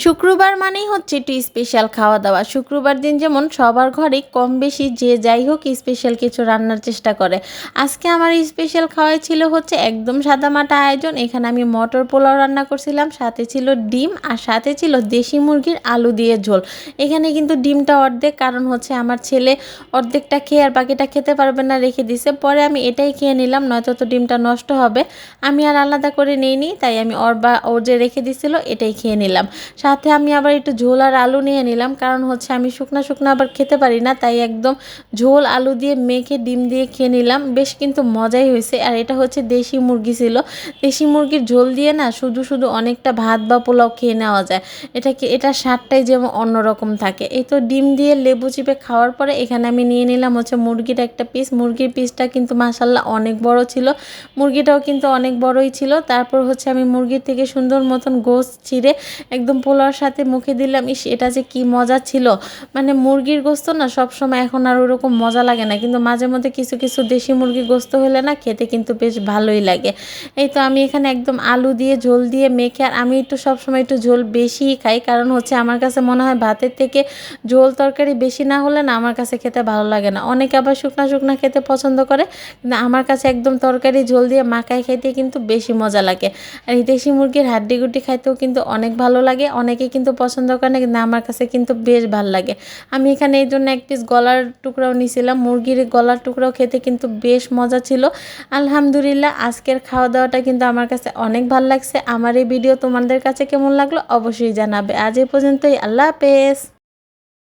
শুক্রবার মানেই হচ্ছে একটু স্পেশাল খাওয়া দাওয়া। শুক্রবার দিন যেমন সবার ঘরেই কম বেশি যে যাই হোক স্পেশাল কিছু রান্নার চেষ্টা করে। আজকে আমার স্পেশাল খাওয়াই ছিল হচ্ছে একদম সাদামাটা আয়োজন। এখানে আমি মটর পোলাও রান্না করছিলাম, সাথে ছিল ডিম আর সাথে ছিল দেশি মুরগির আলু দিয়ে ঝোল। এখানে কিন্তু ডিমটা অর্ধেক, কারণ হচ্ছে আমার ছেলে অর্ধেকটা খেয়ে আর বাকিটা খেতে পারবে না, রেখে দিছে। পরে আমি এটাই খেয়ে নিলাম, নয়তো তো ডিমটা নষ্ট হবে। আমি আর আলাদা করে নেইনি, তাই আমি ওর যে রেখে দিছিল এটাই খেয়ে নিলাম। সাথে আমি আবার একটু ঝোল আর আলু নিয়ে নিলাম, কারণ হচ্ছে আমি শুকনা শুকনা আবার খেতে পারি না, তাই একদম ঝোল আলু দিয়ে মেখে ডিম দিয়ে খেয়ে নিলাম। বেশ কিন্তু মজাই হয়েছে। আর এটা হচ্ছে দেশি মুরগি ছিল। দেশি মুরগির ঝোল দিয়ে না শুধু শুধু অনেকটা ভাত বা পোলাও খেয়ে নেওয়া যায়। এটার স্বাদটাই যেমন অন্যরকম থাকে। এই তো ডিম দিয়ে লেবু চিপে খাওয়ার পরে এখানে আমি নিয়ে নিলাম হচ্ছে মুরগির একটা পিস। মুরগির পিসটা কিন্তু মাশাল্লাহ অনেক বড় ছিল, মুরগিটাও কিন্তু অনেক বড়ই ছিল। তারপর হচ্ছে আমি মুরগির থেকে সুন্দর মতন গোশ ছিঁড়ে একদম পোলাওর সাথে মুখে দিলাম। ইস, এটা যে কি মজা ছিল! মানে মুরগির গোস্ত না সবসময় এখন আর ওরকম মজা লাগে না, কিন্তু মাঝে মধ্যে কিছু কিছু দেশি মুরগির গোস্ত হলে না খেতে কিন্তু বেশ ভালোই লাগে। এই তো আমি এখানে একদম আলু দিয়ে ঝোল দিয়ে মেখে, আর আমি একটু সবসময় একটু ঝোল বেশিই খাই, কারণ হচ্ছে আমার কাছে মনে হয় ভাতের থেকে ঝোল তরকারি বেশি না হলে না আমার কাছে খেতে ভালো লাগে না। অনেকে আবার শুকনা শুকনা খেতে পছন্দ করে, কিন্তু আমার কাছে একদম তরকারি ঝোল দিয়ে মাখায় খাইতে কিন্তু বেশি মজা লাগে। আর এই দেশি মুরগির হাড্ডি গুটি খাইতেও কিন্তু অনেক ভালো লাগে। অনেকেই কিন্তু পছন্দ করে না, কিন্তু আমার কাছে কিন্তু বেশ ভালো লাগে। আমি এখানে এই জন্য এক পিস গলার টুকরাও নিয়েছিলাম। মুরগির গলার টুকরাও খেতে কিন্তু বেশ মজা ছিল। আলহামদুলিল্লাহ, আজকের খাওয়া দাওয়াটা কিন্তু আমার কাছে অনেক ভালো লাগছে। আমার এই ভিডিও তোমাদের কাছে কেমন লাগলো অবশ্যই জানাবে। আজ এই পর্যন্তই, আল্লাহ হাফেজ।